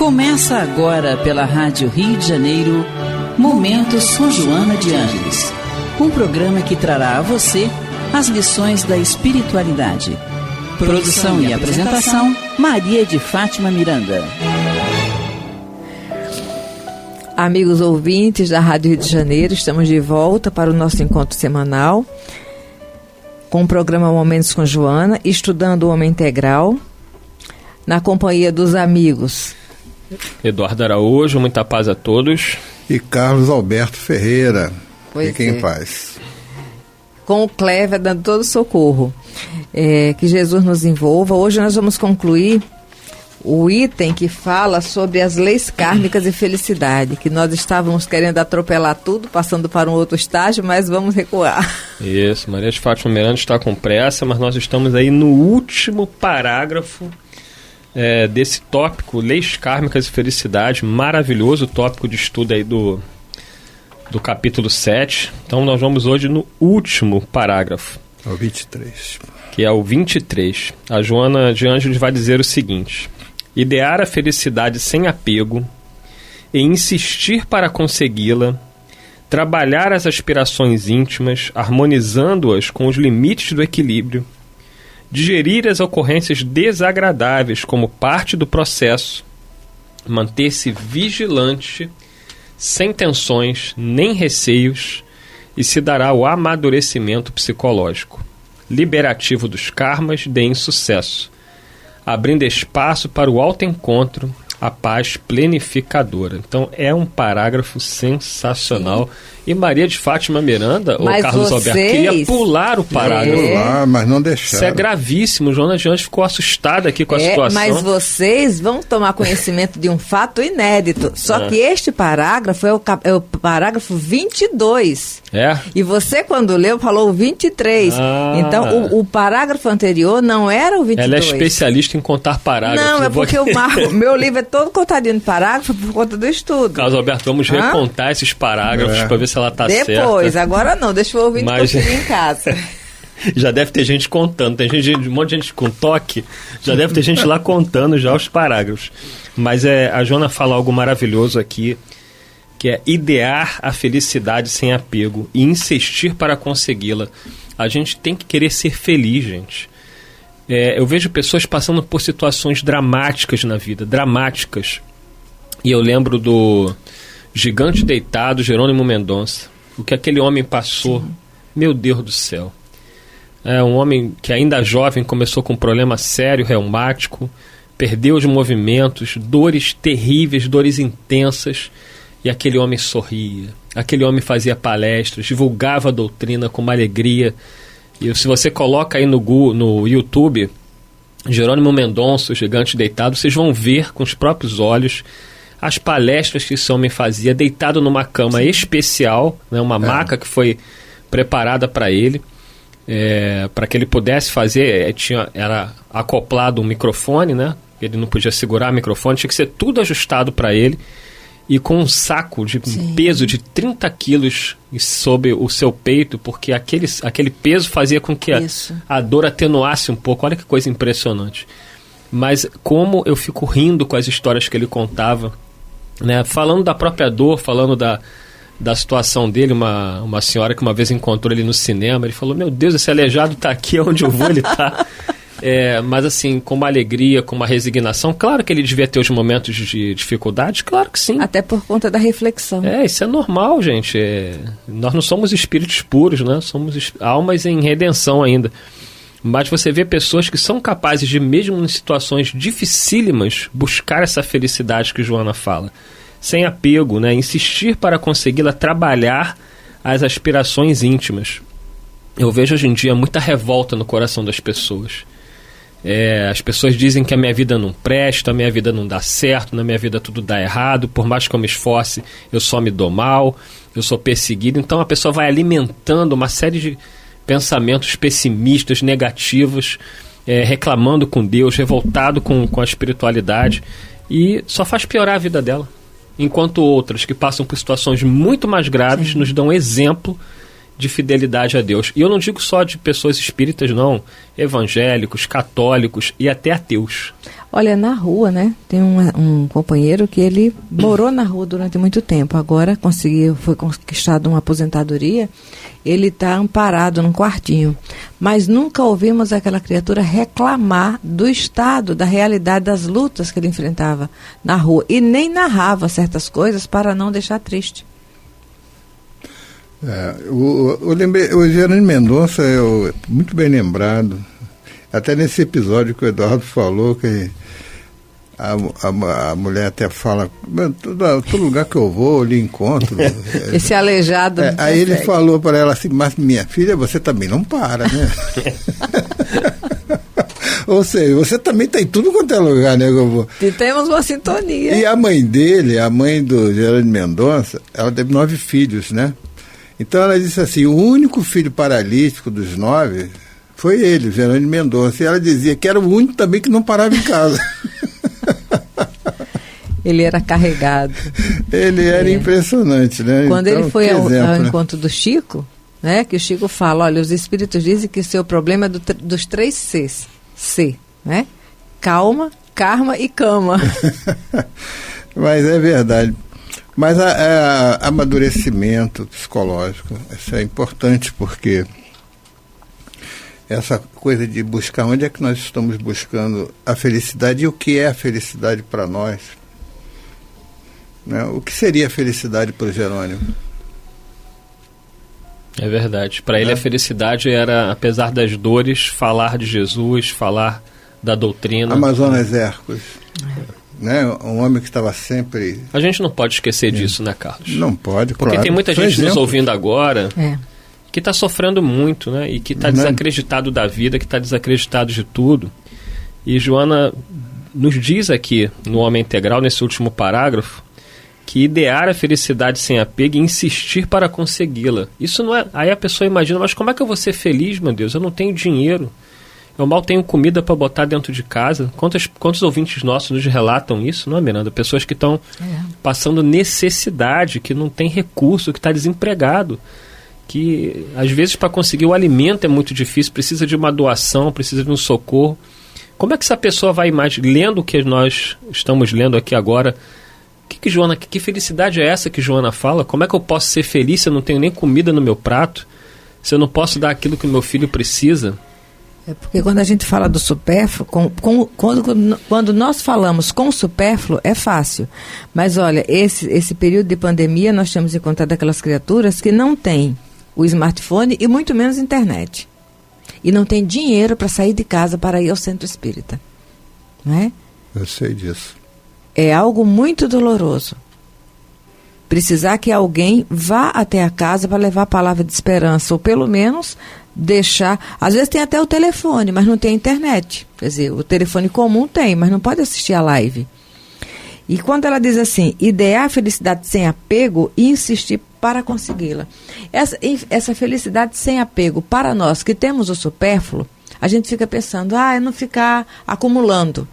Começa agora pela Rádio Rio de Janeiro, Momento São Joana de Ângeles, um programa que trará a você as lições da espiritualidade. Produção e apresentação, Maria de Fátima Miranda. Amigos ouvintes da Rádio Rio de Janeiro, estamos de volta para o nosso encontro semanal com o programa Momentos com Joana, estudando o homem integral, na companhia dos amigos Eduardo Araújo, muita paz a todos. E Carlos Alberto Ferreira, fiquem em paz. Com o Clévia dando todo o socorro. Que Jesus nos envolva. Hoje nós vamos concluir o item que fala sobre as leis kármicas e felicidade, que nós estávamos querendo atropelar tudo, passando para um outro estágio, mas vamos recuar. Isso, Maria de Fátima Miranda está com pressa, mas nós estamos aí no último parágrafo desse tópico, leis kármicas e felicidade, maravilhoso tópico de estudo aí do capítulo 7. Então nós vamos hoje no último parágrafo. É o 23. Que é o 23. A Joana de Ângeles vai dizer o seguinte: idear a felicidade sem apego e insistir para consegui-la, trabalhar as aspirações íntimas, harmonizando-as com os limites do equilíbrio, digerir as ocorrências desagradáveis como parte do processo, manter-se vigilante, sem tensões nem receios, e se dará o amadurecimento psicológico, liberativo dos karmas de insucesso, abrindo espaço para o autoencontro, a paz plenificadora. Então é um parágrafo sensacional. Sim. E Maria de Fátima Miranda, ou Carlos Alberto, queria pular o parágrafo. Mas não deixaram. Isso é gravíssimo. Joana de Anjos ficou assustada aqui com a situação. Mas vocês vão tomar conhecimento de um fato inédito. Só que este parágrafo é o parágrafo 22. É? E você, quando leu, falou o 23. Então, o parágrafo anterior não era o 22. Ela é especialista em contar parágrafos. Não, é porque o meu livro é todo contadinho de parágrafo por conta do estudo. Carlos Alberto, vamos recontar esses parágrafos para ver se ela está certa. Depois, agora não, deixa o ouvinte conferir em casa. Já deve ter gente contando, tem um monte de gente com toque, já deve ter gente lá contando já os parágrafos. Mas a Joana fala algo maravilhoso aqui, que é idear a felicidade sem apego e insistir para consegui-la. A gente tem que querer ser feliz, gente. Eu vejo pessoas passando por situações dramáticas na vida, dramáticas. E eu lembro do Gigante Deitado, Jerônimo Mendonça. O que aquele homem passou, meu Deus do céu. É um homem que ainda jovem começou com um problema sério, reumático, perdeu os movimentos, dores terríveis, dores intensas, e aquele homem sorria. Aquele homem fazia palestras, divulgava a doutrina com uma alegria. E se você coloca aí no YouTube, Jerônimo Mendonça, o Gigante Deitado, vocês vão ver com os próprios olhos as palestras que esse homem fazia, deitado numa cama especial, né, uma maca que foi preparada para ele, para que ele pudesse fazer, era acoplado um microfone, né, ele não podia segurar o microfone, tinha que ser tudo ajustado para ele, e com um saco de peso de 30 quilos sob o seu peito, porque aquele peso fazia com que a dor atenuasse um pouco. Olha que coisa impressionante. Mas como eu fico rindo com as histórias que ele contava, né? Falando da própria dor, falando da situação dele. Uma senhora que uma vez encontrou ele no cinema, ele falou: meu Deus, esse aleijado está aqui, onde eu vou ele está. Mas assim, com uma alegria, com uma resignação. Claro que ele devia ter os momentos de dificuldade, claro que sim. Até por conta da reflexão. Isso é normal, gente. Nós não somos espíritos puros, né? Somos almas em redenção ainda. Mas você vê pessoas que são capazes de, mesmo em situações dificílimas, buscar essa felicidade que Joana fala. Sem apego, né? Insistir para consegui-la, trabalhar as aspirações íntimas. Eu vejo hoje em dia muita revolta no coração das pessoas. As pessoas dizem que a minha vida não presta, a minha vida não dá certo, na minha vida tudo dá errado, por mais que eu me esforce, eu só me dou mal, eu sou perseguido. Então a pessoa vai alimentando uma série de pensamentos pessimistas, negativos, reclamando com Deus, revoltado com a espiritualidade, e só faz piorar a vida dela. Enquanto outras que passam por situações muito mais graves nos dão exemplo de fidelidade a Deus. E eu não digo só de pessoas espíritas, não. Evangélicos, católicos e até ateus. Olha, na rua, né? Tem um companheiro que ele morou na rua durante muito tempo. Agora foi conquistado uma aposentadoria. Ele está amparado num quartinho. Mas nunca ouvimos aquela criatura reclamar do estado, da realidade, das lutas que ele enfrentava na rua. E nem narrava certas coisas para não deixar triste. Eu lembrei, o Jerônimo Mendonça é muito bem lembrado. Até nesse episódio que o Eduardo falou, que a mulher até fala, todo lugar que eu vou, eu lhe encontro. Esse aleijado. Aí ele falou para ela assim, mas minha filha, você também não para, né? Ou seja, você também está em tudo quanto é lugar, né? E temos uma sintonia. E a mãe dele, a mãe do Jerônimo Mendonça, ela teve 9 filhos, né? Então ela disse assim, o único filho paralítico dos 9 foi ele, Jerônimo Mendonça. E ela dizia que era o único também que não parava em casa. Ele era carregado. Ele era impressionante, né? Quando então, ele foi ao né? encontro do Chico, né? Que o Chico fala, olha, os espíritos dizem que o seu problema é dos 3 Cs. C, né? Calma, karma e cama. Mas é verdade. Mas amadurecimento psicológico, isso é importante, porque essa coisa de buscar onde é que nós estamos buscando a felicidade e o que é a felicidade para nós. Né? O que seria a felicidade para o Jerônimo? É verdade. Para ele a felicidade era, apesar das dores, falar de Jesus, falar da doutrina. Amazonas Hércules. Né? Um homem que estava sempre... A gente não pode esquecer disso, né, Carlos? Não pode, porque claro. Tem muita gente nos ouvindo agora que está sofrendo muito, né? E que está desacreditado da vida, que está desacreditado de tudo. E Joana nos diz aqui, no Homem Integral, nesse último parágrafo, que idear a felicidade sem apego e insistir para consegui-la. Isso não é... Aí a pessoa imagina, mas como é que eu vou ser feliz, meu Deus? Eu não tenho dinheiro. Eu mal tenho comida para botar dentro de casa. Quantos ouvintes nossos nos relatam isso, não é, Miranda? Pessoas que estão passando necessidade, que não tem recurso, que está desempregado. Que, às vezes, para conseguir o alimento é muito difícil, precisa de uma doação, precisa de um socorro. Como é que essa pessoa vai lendo o que nós estamos lendo aqui agora? Que felicidade é essa que Joana fala? Como é que eu posso ser feliz se eu não tenho nem comida no meu prato? Se eu não posso dar aquilo que o meu filho precisa? É porque quando a gente fala do supérfluo, quando nós falamos com o supérfluo, é fácil. Mas olha, esse período de pandemia, nós temos encontrado aquelas criaturas que não têm o smartphone e muito menos internet. E não tem dinheiro para sair de casa para ir ao centro espírita. Não é? Eu sei disso. É algo muito doloroso. Precisar que alguém vá até a casa para levar a palavra de esperança, ou pelo menos deixar... Às vezes tem até o telefone, mas não tem internet. Quer dizer, o telefone comum tem, mas não pode assistir a live. E quando ela diz assim, idear a felicidade sem apego e insistir para consegui-la. Essa felicidade sem apego, para nós que temos o supérfluo, a gente fica pensando, é não ficar acumulando.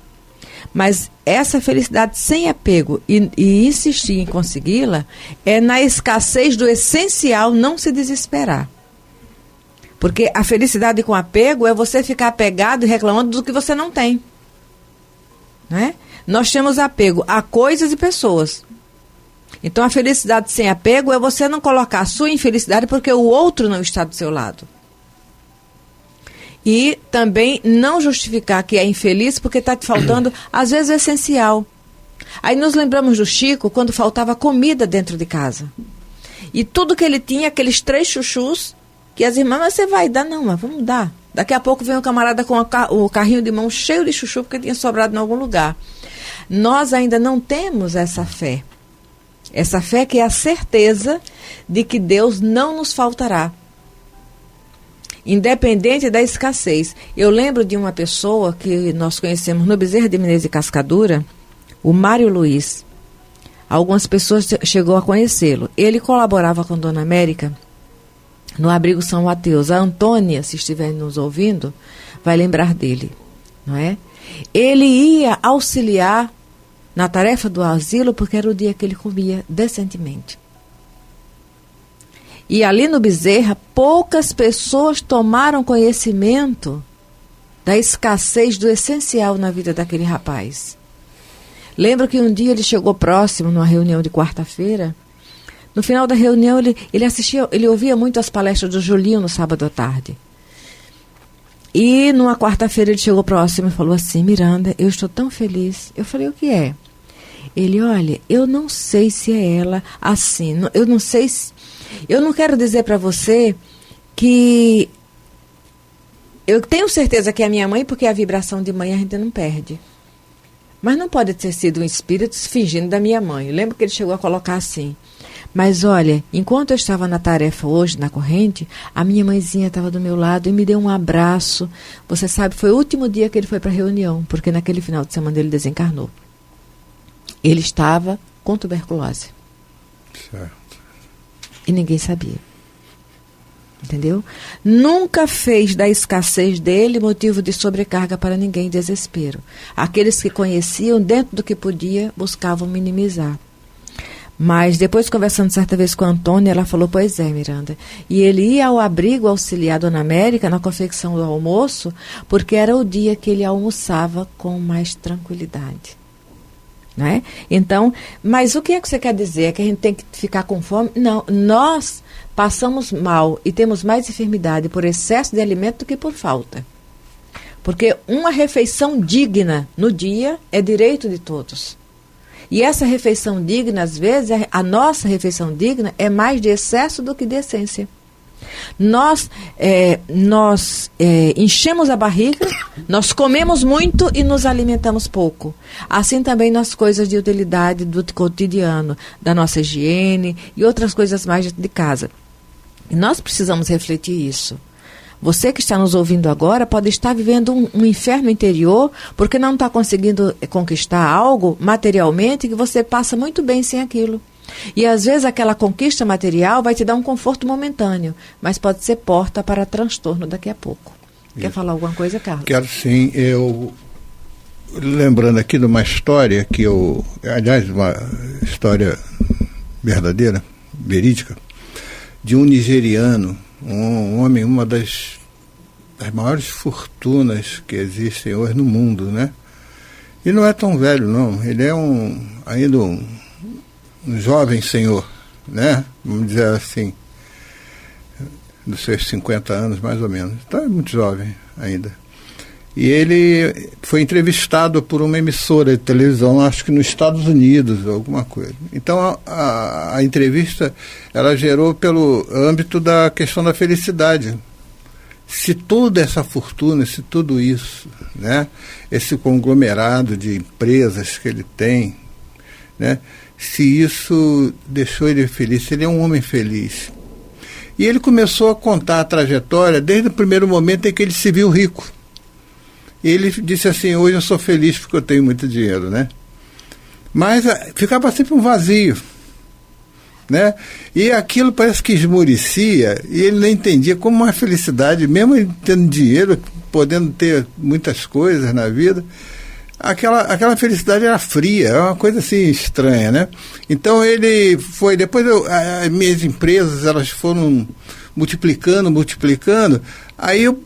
Mas essa felicidade sem apego e insistir em consegui-la é na escassez do essencial não se desesperar. Porque a felicidade com apego é você ficar apegado e reclamando do que você não tem. Né? Nós temos apego a coisas e pessoas. Então a felicidade sem apego é você não colocar a sua infelicidade porque o outro não está do seu lado. E também não justificar que é infeliz porque está te faltando, às vezes, o essencial. Aí nos lembramos do Chico quando faltava comida dentro de casa. E tudo que ele tinha, aqueles 3 chuchus, que as irmãs, mas você vai dar? Não, mas vamos dar. Daqui a pouco vem um camarada com o carrinho de mão cheio de chuchu porque tinha sobrado em algum lugar. Nós ainda não temos essa fé. Essa fé que é a certeza de que Deus não nos faltará. Independente da escassez. Eu lembro de uma pessoa que nós conhecemos no Bezerra de Menezes e Cascadura, o Mário Luiz. Algumas pessoas chegou a conhecê-lo. Ele colaborava com Dona América no Abrigo São Mateus. A Antônia, se estiver nos ouvindo, vai lembrar dele, não é? Ele ia auxiliar na tarefa do asilo porque era o dia que ele comia decentemente. E ali no Bezerra, poucas pessoas tomaram conhecimento da escassez do essencial na vida daquele rapaz. Lembro que um dia ele chegou próximo, numa reunião de quarta-feira. No final da reunião, ele ouvia muito as palestras do Julinho no sábado à tarde. E numa quarta-feira ele chegou próximo e falou assim: Miranda, eu estou tão feliz. Eu falei: o que é? Ele: olha, eu não sei se é ela assim. Eu não sei se... Eu não quero dizer para você que... Eu tenho certeza que é a minha mãe, porque a vibração de mãe a gente não perde. Mas não pode ter sido um espírito fingindo da minha mãe. Eu lembro que ele chegou a colocar assim: mas olha, enquanto eu estava na tarefa hoje, na corrente, a minha mãezinha estava do meu lado e me deu um abraço. Você sabe, foi o último dia que ele foi para a reunião, porque naquele final de semana ele desencarnou. Ele estava com tuberculose. Certo. E ninguém sabia. Entendeu? Nunca fez da escassez dele motivo de sobrecarga para ninguém, desespero. Aqueles que conheciam, dentro do que podia, buscavam minimizar. Mas depois, conversando certa vez com a Antônia, ela falou: pois é, Miranda. E ele ia ao abrigo auxiliar a Dona América na confecção do almoço, porque era o dia que ele almoçava com mais tranquilidade. Não é? Então, mas o que é que você quer dizer? É que a gente tem que ficar com fome? Não, nós passamos mal e temos mais enfermidade por excesso de alimento do que por falta. Porque uma refeição digna no dia é direito de todos. E essa refeição digna, às vezes, a nossa refeição digna é mais de excesso do que de essência. Nós enchemos a barriga, nós comemos muito e nos alimentamos pouco. Assim também nas coisas de utilidade do cotidiano, da nossa higiene e outras coisas mais de casa. E nós precisamos refletir isso. Você que está nos ouvindo agora pode estar vivendo um inferno interior porque não está conseguindo conquistar algo materialmente que você passa muito bem sem aquilo. E às vezes aquela conquista material vai te dar um conforto momentâneo, mas pode ser porta para transtorno daqui a pouco. Isso. Quer falar alguma coisa, Carlos? Quero sim. Eu, lembrando aqui de uma história que aliás, uma história verdadeira, verídica, de um nigeriano, um homem, uma das maiores fortunas que existem hoje no mundo, né? E não é tão velho, não. Ele é ainda um jovem senhor, né? Vamos dizer assim, dos seus 50 anos, mais ou menos. Então é muito jovem ainda. E ele foi entrevistado por uma emissora de televisão, acho que nos Estados Unidos, alguma coisa. Então a entrevista, ela gerou pelo âmbito da questão da felicidade. Se toda essa fortuna, se tudo isso, né, esse conglomerado de empresas que ele tem, né, se isso deixou ele feliz, se ele é um homem feliz. E ele começou a contar a trajetória desde o primeiro momento em que ele se viu rico. E ele disse assim: hoje eu sou feliz porque eu tenho muito dinheiro, né? Mas ficava sempre um vazio, né? E aquilo parece que esmorecia e ele não entendia como uma felicidade, mesmo ele tendo dinheiro, podendo ter muitas coisas na vida, aquela felicidade era fria, é uma coisa assim estranha, né? Então ele foi, depois as minhas empresas, elas foram multiplicando, aí eu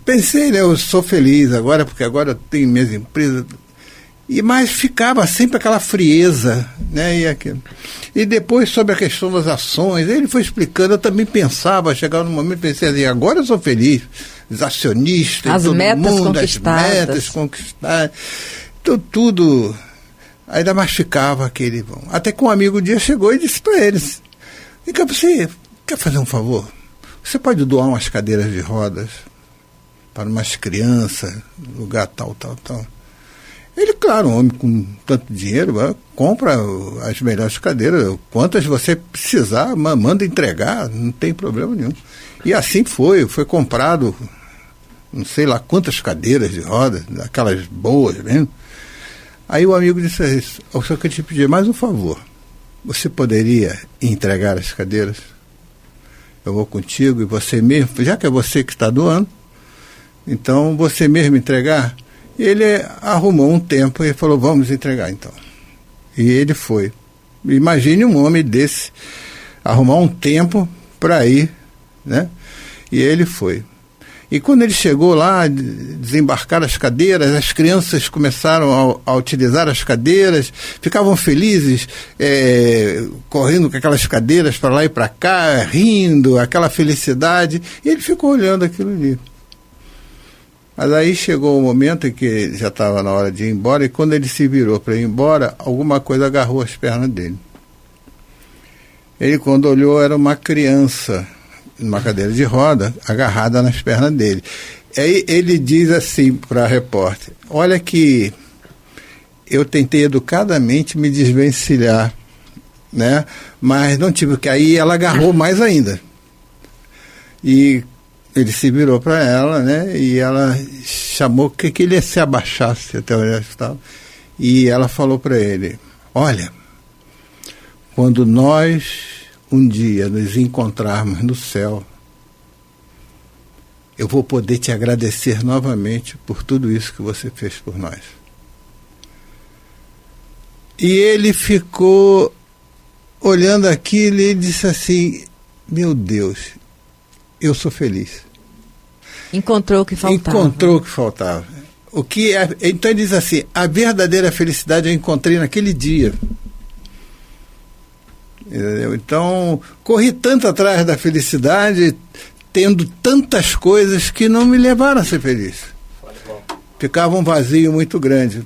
pensei, né, eu sou feliz agora, porque agora eu tenho minhas empresas, mas ficava sempre aquela frieza, né, e depois sobre a questão das ações, ele foi explicando, eu também pensava, chegava num momento, pensei assim, agora eu sou feliz, os acionistas, as todo metas mundo, conquistadas. as metas conquistadas, tudo, ainda masticava aquele, até que um amigo um dia chegou e disse para eles: você quer fazer um favor? Você pode doar umas cadeiras de rodas para umas crianças, lugar tal. Ele, claro, um homem com tanto dinheiro, compra as melhores cadeiras, quantas você precisar, manda entregar, não tem problema nenhum. E assim foi comprado, não sei lá quantas cadeiras de rodas, aquelas boas mesmo. Aí o amigo disse isso: eu só queria te pedir mais um favor, você poderia entregar as cadeiras? Eu vou contigo e você mesmo, já que é você que está doando, então você mesmo entregar. E ele arrumou um tempo e falou: vamos entregar então. E ele foi. Imagine um homem desse arrumar um tempo para ir, né? E ele foi. E quando ele chegou lá, desembarcaram as cadeiras, as crianças começaram a utilizar as cadeiras, ficavam felizes, correndo com aquelas cadeiras para lá e para cá, rindo, aquela felicidade, e ele ficou olhando aquilo ali. Mas aí chegou o momento em que já estava na hora de ir embora, e quando ele se virou para ir embora, alguma coisa agarrou as pernas dele. Ele, quando olhou, era uma criança numa cadeira de roda, agarrada nas pernas dele. Aí ele diz assim para a repórter: olha que eu tentei educadamente me desvencilhar, né? Mas não tive, que aí ela agarrou mais ainda. E ele se virou para ela, né? E ela chamou que ele se abaixasse até onde ela estava. E ela falou para ele: olha, quando nós um dia nos encontrarmos no céu, eu vou poder te agradecer novamente por tudo isso que você fez por nós. E ele ficou olhando aquilo e disse assim: meu Deus, eu sou feliz. Encontrou o que faltava. Encontrou o que faltava. Então ele diz assim: a verdadeira felicidade eu encontrei naquele dia. Entendeu? Então, corri tanto atrás da felicidade, tendo tantas coisas que não me levaram a ser feliz. Ficava um vazio muito grande.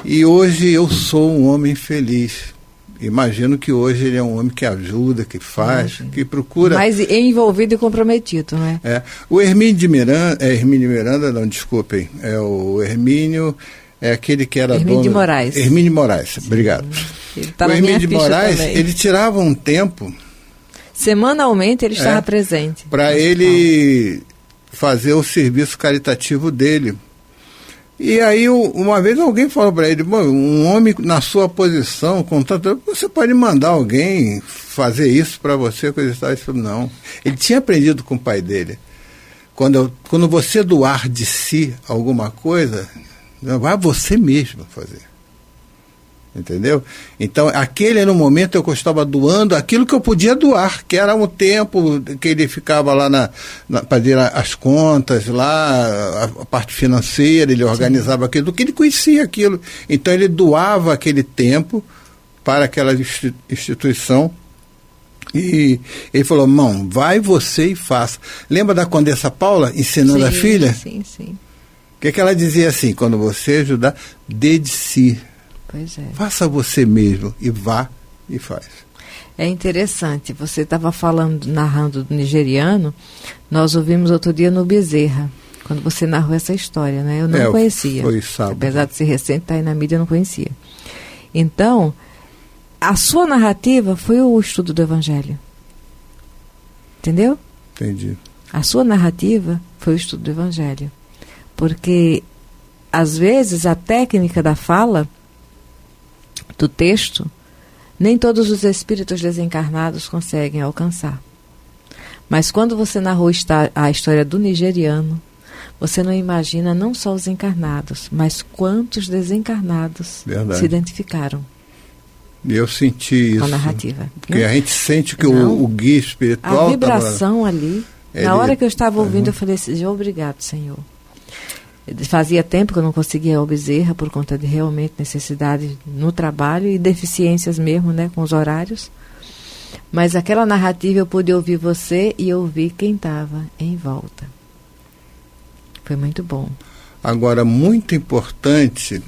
E hoje eu sou um homem feliz. Imagino que hoje ele é um homem que ajuda, que faz, que procura... Mas envolvido e comprometido, não é? O Hermínio de Miranda, não, desculpem. O Hermínio é aquele que era Hermínio dono... de Moraes. Hermínio de Moraes, obrigado. Tá, o Hermínio de Moraes, também. Ele tirava um tempo... Semanalmente ele estava presente. Para ele fazer o serviço caritativo dele. E aí, uma vez alguém falou para ele: um homem na sua posição, você pode mandar alguém fazer isso para você, coisa e tal. Ele falou: não. Ele tinha aprendido com o pai dele. Quando você doar de si alguma coisa, vai você mesmo fazer. Entendeu? Então, aquele era o momento que eu estava doando aquilo que eu podia doar, que era um tempo que ele ficava lá para fazer as contas, lá, a parte financeira, ele organizava aquilo, do que ele conhecia aquilo. Então, ele doava aquele tempo para aquela instituição. E ele falou: mão, vai você e faça. Lembra da Condessa Paula ensinando a filha? Sim. O que ela dizia assim: quando você ajudar, dê de si. Pois é. Faça você mesmo e vá e faz. É interessante, você estava narrando do nigeriano, nós ouvimos outro dia no Bezerra, quando você narrou essa história, né? Eu não conhecia. Foi sábado. Apesar de ser recente, está aí na mídia, eu não conhecia. Então, a sua narrativa foi o estudo do Evangelho. Entendeu? Entendi. A sua narrativa foi o estudo do Evangelho. Porque, às vezes, a técnica da fala, do texto, nem todos os espíritos desencarnados conseguem alcançar. Mas quando você narrou a história do nigeriano, você não imagina não só os encarnados, mas quantos desencarnados se identificaram. E eu senti isso. Com a narrativa. Porque a gente sente que o guia espiritual... A vibração ali, na hora que eu estava ouvindo, eu falei assim: obrigado, Senhor. Fazia tempo que eu não conseguia o Bezerra por conta de realmente necessidade no trabalho e deficiências mesmo, né, com os horários. Mas aquela narrativa eu pude ouvir você e ouvir quem estava em volta. Foi muito bom. Agora, muito importante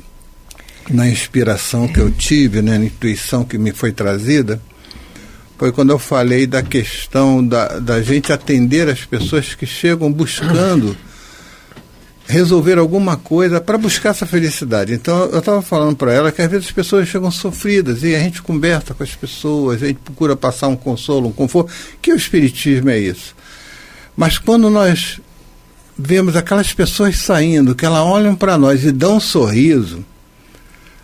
na inspiração que eu tive, né, na intuição que me foi trazida, foi quando eu falei da questão da gente atender as pessoas que chegam buscando resolver alguma coisa para buscar essa felicidade. Então, eu estava falando para ela que às vezes as pessoas chegam sofridas e a gente conversa com as pessoas, a gente procura passar um consolo, um conforto, que o espiritismo é isso. Mas quando nós vemos aquelas pessoas saindo, que elas olham para nós e dão um sorriso,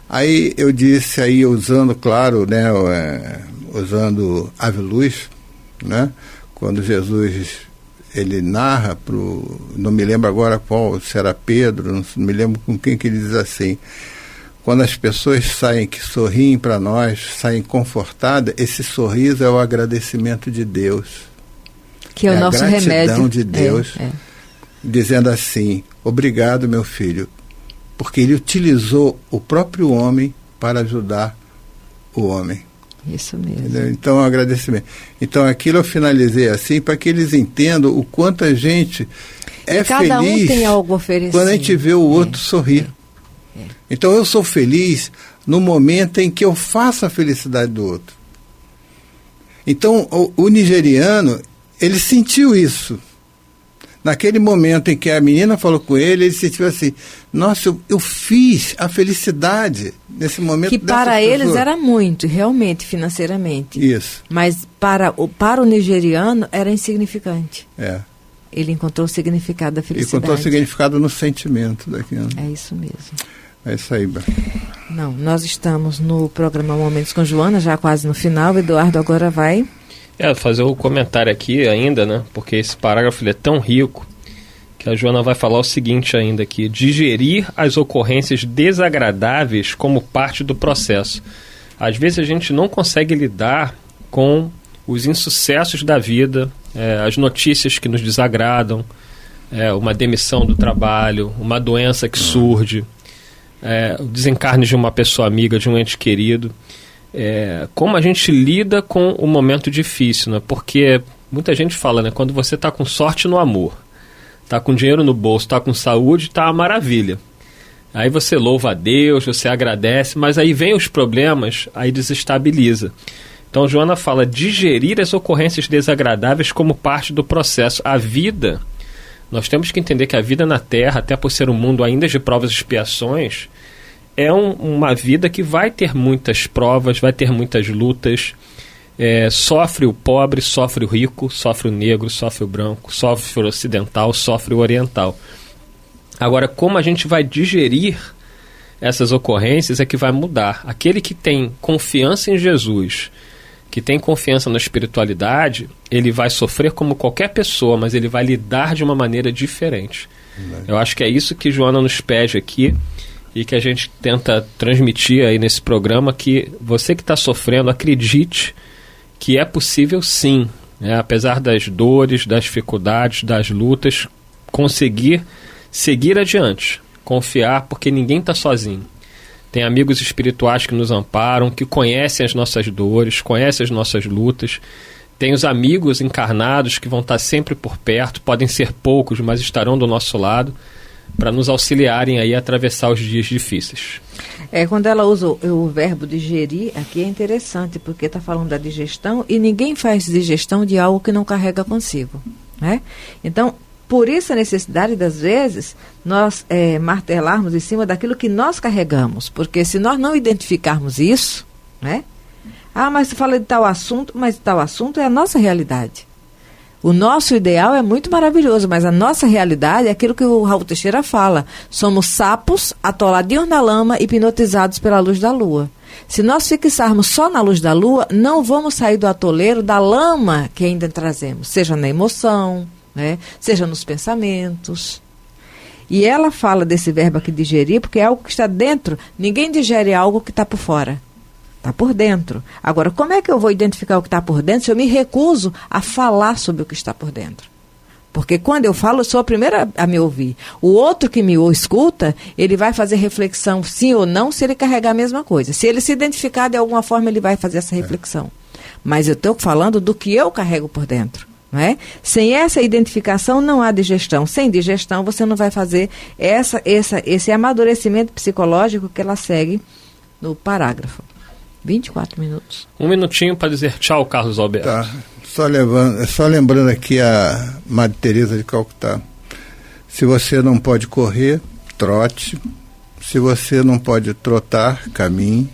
aí eu disse, aí usando, claro, né, usando Ave Luz, né, quando Jesus... ele narra não me lembro agora qual, se era Pedro, não me lembro com quem que ele diz assim: quando as pessoas saem, que sorriem para nós, saem confortadas, esse sorriso é o agradecimento de Deus. Que é o nosso remédio. A gratidão de Deus, dizendo assim: obrigado, meu filho, porque ele utilizou o próprio homem para ajudar o homem. Isso mesmo. Entendeu? Então, um agradecimento. Então, aquilo eu finalizei assim, para que eles entendam o quanto a gente é cada feliz um tem algo a oferecer. quando a gente vê o outro sorrir. Então, eu sou feliz no momento em que eu faço a felicidade do outro. Então, o nigeriano, ele sentiu isso. Naquele momento em que a menina falou com ele, ele sentiu assim: nossa, eu fiz a felicidade nesse momento. Que para eles era muito, realmente, financeiramente. Isso. Mas para o nigeriano era insignificante. Ele encontrou o significado da felicidade. Encontrou o significado no sentimento daquilo. É isso mesmo. É isso aí, Bel. Não, nós estamos no programa Momentos com Joana, já quase no final. Eduardo agora vai... fazer um comentário aqui ainda, né? Porque esse parágrafo ele é tão rico que a Joana vai falar o seguinte ainda aqui: digerir as ocorrências desagradáveis como parte do processo. Às vezes a gente não consegue lidar com os insucessos da vida, as notícias que nos desagradam, uma demissão do trabalho, uma doença que surge, o desencarne de uma pessoa amiga, de um ente querido. Como a gente lida com o momento difícil, né? Porque muita gente fala, né? Quando você está com sorte no amor, está com dinheiro no bolso, está com saúde, está uma maravilha. Aí você louva a Deus, você agradece, mas aí vem os problemas, aí desestabiliza. Então Joana fala: digerir as ocorrências desagradáveis como parte do processo. A vida, nós temos que entender que a vida na Terra, até por ser um mundo ainda de provas e expiações, é uma vida que vai ter muitas provas, vai ter muitas lutas. Sofre o pobre, sofre o rico, sofre o negro, sofre o branco, sofre o ocidental, sofre o oriental. Agora, como a gente vai digerir essas ocorrências é que vai mudar. Aquele que tem confiança em Jesus, que tem confiança na espiritualidade, ele vai sofrer como qualquer pessoa, mas ele vai lidar de uma maneira diferente. Eu acho que é isso que Joana nos pede aqui, e que a gente tenta transmitir aí nesse programa, que você que está sofrendo, acredite que é possível sim, apesar das dores, das dificuldades, das lutas, conseguir seguir adiante, confiar, porque ninguém está sozinho. Tem amigos espirituais que nos amparam, que conhecem as nossas dores, conhecem as nossas lutas. Tem os amigos encarnados que vão estar sempre por perto, podem ser poucos, mas estarão do nosso lado, para nos auxiliarem aí a atravessar os dias difíceis. Quando ela usa o verbo digerir, aqui é interessante, porque está falando da digestão, e ninguém faz digestão de algo que não carrega consigo, né? Então, por isso a necessidade, das vezes, nós martelarmos em cima daquilo que nós carregamos, porque se nós não identificarmos isso, né? Mas você fala de tal assunto, mas tal assunto é a nossa realidade. O nosso ideal é muito maravilhoso, mas a nossa realidade é aquilo que o Raul Teixeira fala. Somos sapos atoladinhos na lama, hipnotizados pela luz da lua. Se nós fixarmos só na luz da lua, não vamos sair do atoleiro da lama que ainda trazemos, seja na emoção, né? Seja nos pensamentos. E ela fala desse verbo aqui, digerir, porque é algo que está dentro. Ninguém digere algo que está por fora. Está por dentro. Agora, como é que eu vou identificar o que está por dentro se eu me recuso a falar sobre o que está por dentro? Porque quando eu falo, eu sou a primeira a me ouvir. O outro que me escuta, ele vai fazer reflexão sim ou não, se ele carregar a mesma coisa. Se ele se identificar de alguma forma, ele vai fazer essa reflexão. Mas eu estou falando do que eu carrego por dentro. Não é? Sem essa identificação não há digestão. Sem digestão você não vai fazer esse amadurecimento psicológico que ela segue no parágrafo. 24 minutos. Um minutinho para dizer tchau, Carlos Alberto. Tá. Só lembrando aqui a Madre Teresa de Calcutá. Se você não pode correr, trote. Se você não pode trotar, caminhe.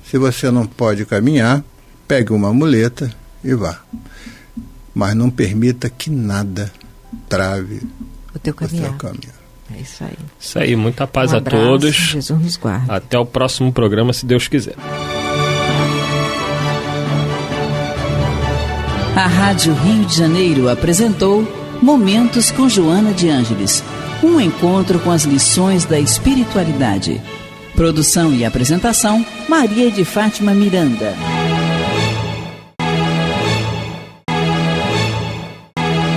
Se você não pode caminhar, pegue uma muleta e vá. Mas não permita que nada trave o teu caminho. É isso aí. Isso aí, muita paz abraço, a todos. Jesus nos guarde. Até o próximo programa, se Deus quiser. A Rádio Rio de Janeiro apresentou Momentos com Joana de Ângeles, um encontro com as lições da espiritualidade. Produção e apresentação, Maria de Fátima Miranda.